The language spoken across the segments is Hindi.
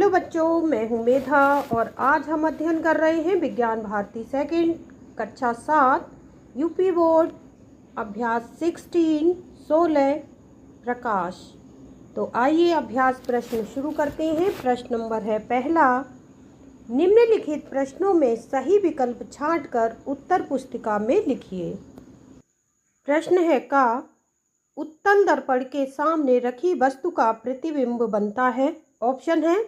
हेलो बच्चों, मैं हूँ मेधा और आज हम अध्ययन कर रहे हैं विज्ञान भारती सेकंड कक्षा 7 यूपी बोर्ड अभ्यास 16 प्रकाश। तो आइए अभ्यास प्रश्न शुरू करते हैं। प्रश्न नंबर है पहला, निम्नलिखित प्रश्नों में सही विकल्प छांटकर उत्तर पुस्तिका में लिखिए। प्रश्न है का उत्तल दर्पण के सामने रखी वस्तु का प्रतिबिंब बनता है। ऑप्शन है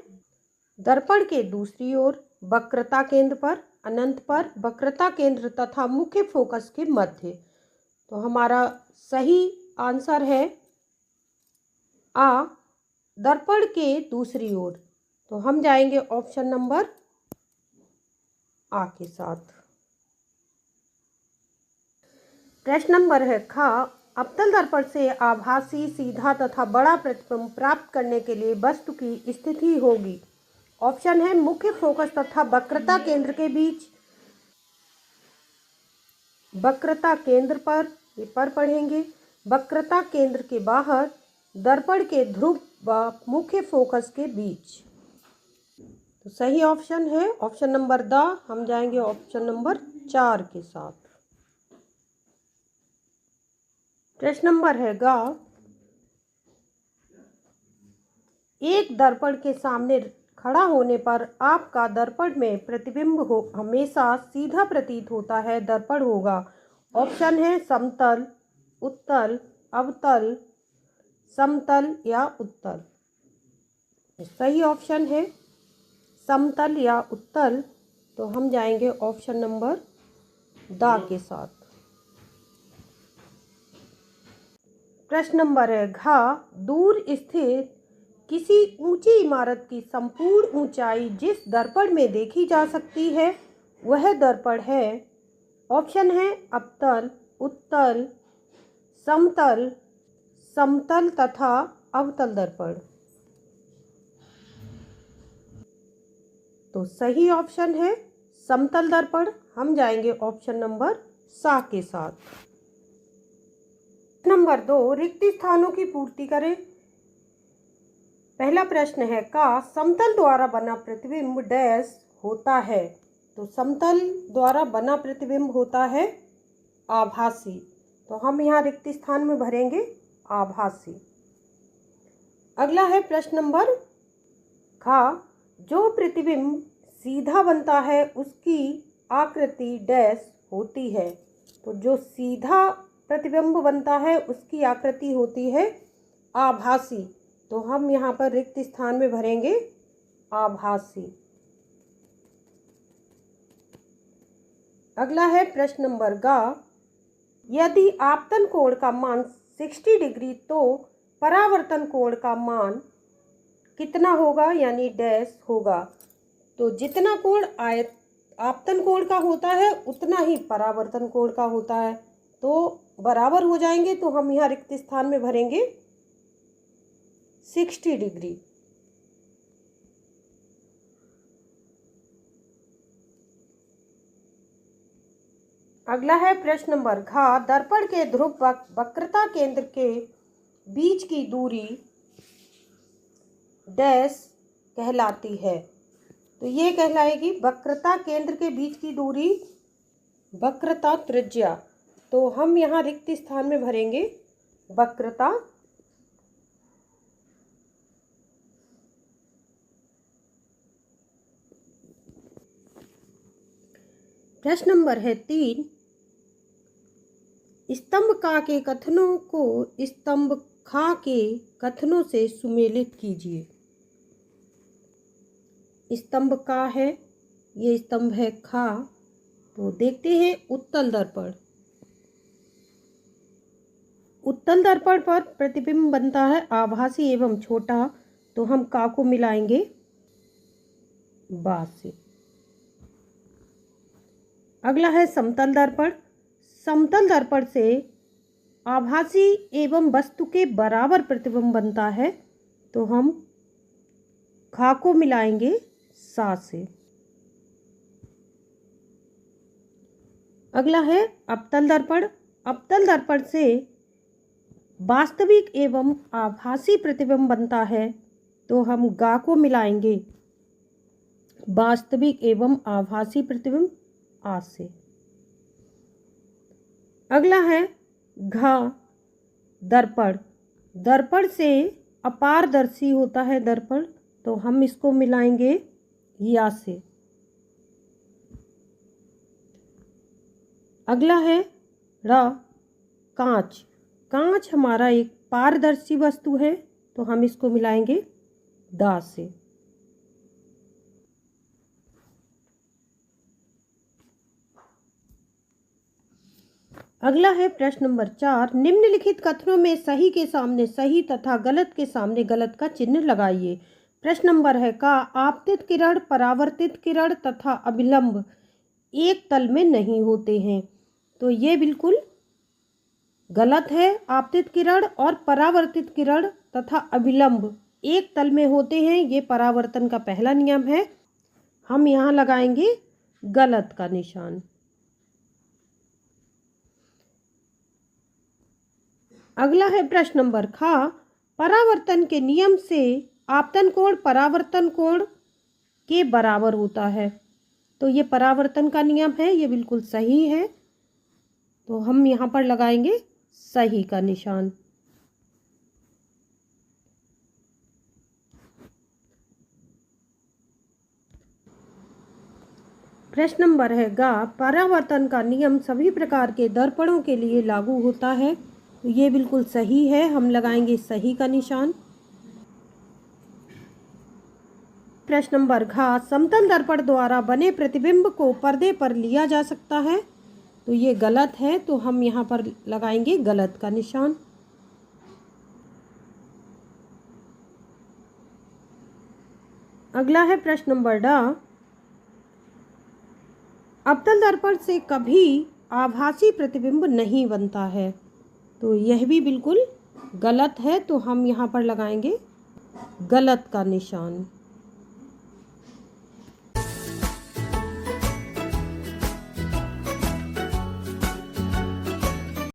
दर्पण के दूसरी ओर, वक्रता केंद्र पर, अनंत पर, वक्रता केंद्र तथा मुख्य फोकस के मध्य। तो हमारा सही आंसर है आ, दर्पण के दूसरी ओर। तो हम जाएंगे ऑप्शन नंबर आ के साथ। प्रश्न नंबर है खा, अवतल दर्पण से आभासी, सीधा तथा बड़ा प्रतिबिंब प्राप्त करने के लिए वस्तु की स्थिति होगी। ऑप्शन है मुख्य फोकस तथा वक्रता केंद्र के बीच, वक्रता केंद्र पर, ये पर पढ़ेंगे, वक्रता केंद्र के बाहर, दर्पण के ध्रुव व मुख्य फोकस के बीच। तो सही ऑप्शन है ऑप्शन नंबर द। हम जाएंगे ऑप्शन नंबर 4 के साथ। प्रश्न नंबर है गा, एक दर्पण के सामने खड़ा होने पर आपका दर्पण में प्रतिबिंब हो हमेशा सीधा प्रतीत होता है, दर्पण होगा। ऑप्शन है समतल, उत्तल, अवतल, समतल या उत्तल। सही ऑप्शन है समतल या उत्तल। तो हम जाएंगे ऑप्शन नंबर द के साथ। प्रश्न नंबर है घा, दूर स्थित किसी ऊंची इमारत की संपूर्ण ऊंचाई जिस दर्पण में देखी जा सकती है वह दर्पण है। ऑप्शन है अवतल, उत्तल, समतल, समतल तथा अवतल दर्पण। तो सही ऑप्शन है समतल दर्पण। हम जाएंगे ऑप्शन नंबर सा के साथ। नंबर 2, रिक्त स्थानों की पूर्ति करें। पहला प्रश्न है का समतल द्वारा बना प्रतिबिंब डैश होता है। तो समतल द्वारा बना प्रतिबिंब होता है आभासी। तो हम यहाँ रिक्त स्थान में भरेंगे आभासी। अगला है प्रश्न नंबर खा, जो प्रतिबिंब सीधा बनता है उसकी आकृति डैश होती है। तो जो सीधा प्रतिबिंब बनता है उसकी आकृति होती है आभासी। तो हम यहाँ पर रिक्त स्थान में भरेंगे आभासी। अगला है प्रश्न नंबर गा, यदि आपतन कोण का मान 60 डिग्री तो परावर्तन कोण का मान कितना होगा, यानी डैश होगा। तो जितना कोण आपतन कोण का होता है उतना ही परावर्तन कोण का होता है। तो बराबर हो जाएंगे। तो हम यहाँ रिक्त स्थान में भरेंगे 60 डिग्री। अगला है प्रश्न नंबर घा, दर्पण के ध्रुव वक्रता केंद्र के बीच की दूरी डैश कहलाती है। तो ये कहलाएगी वक्रता केंद्र के बीच की दूरी वक्रता त्रिज्या। तो हम यहाँ रिक्त स्थान में भरेंगे वक्रता। प्रश्न नंबर है 3, स्तंभ का के कथनों को स्तंभ खा के कथनों से सुमेलित कीजिए। स्तंभ का है, ये स्तंभ है खा। तो देखते हैं उत्तल दर्पण। उत्तल दर्पण पर प्रतिबिंब बनता है आभासी एवं छोटा। तो हम का को मिलाएंगे बा से। अगला है समतल दर्पण। समतल दर्पण से आभासी एवं वस्तु के बराबर प्रतिबिंब बनता है। तो हम खा को मिलाएंगे सा से। अगला है अवतल दर्पण। अवतल दर्पण से वास्तविक एवं आभासी प्रतिबिंब बनता है। तो हम गा को मिलाएंगे वास्तविक एवं आभासी प्रतिबिंब आ से। अगला है घ दर्पण। दर्पण से अपारदर्शी होता है दर्पण, तो हम इसको मिलाएंगे या से। अगला है र कांच। कांच हमारा एक पारदर्शी वस्तु है, तो हम इसको मिलाएंगे दा से। अगला है प्रश्न नंबर 4। निम्नलिखित कथनों में सही के सामने सही तथा गलत के सामने गलत का चिन्ह लगाइए। प्रश्न नंबर है का आपतित किरण, परावर्तित किरण तथा अभिलंब एक तल में नहीं होते हैं, तो ये बिल्कुल गलत है। आपतित किरण और परावर्तित किरण तथा अभिलंब एक तल में होते हैं, ये परावर्तन का पहला नियम है। हम यहाँ लगाएंगे गलत का निशान। अगला है प्रश्न नंबर खा। परावर्तन के नियम से आपतन कोण परावर्तन कोण के बराबर होता है, तो ये परावर्तन का नियम है, ये बिल्कुल सही है, तो हम यहाँ पर लगाएंगे सही का निशान। प्रश्न नंबर है गा। परावर्तन का नियम सभी प्रकार के दर्पणों के लिए लागू होता है, तो ये बिल्कुल सही है, हम लगाएंगे सही का निशान। प्रश्न नंबर घ। समतल दर्पण द्वारा बने प्रतिबिंब को पर्दे पर लिया जा सकता है, तो ये गलत है, तो हम यहाँ पर लगाएंगे गलत का निशान। अगला है प्रश्न नंबर ड। अवतल दर्पण से कभी आभासी प्रतिबिंब नहीं बनता है, तो यह भी बिल्कुल गलत है, तो हम यहाँ पर लगाएंगे गलत का निशान।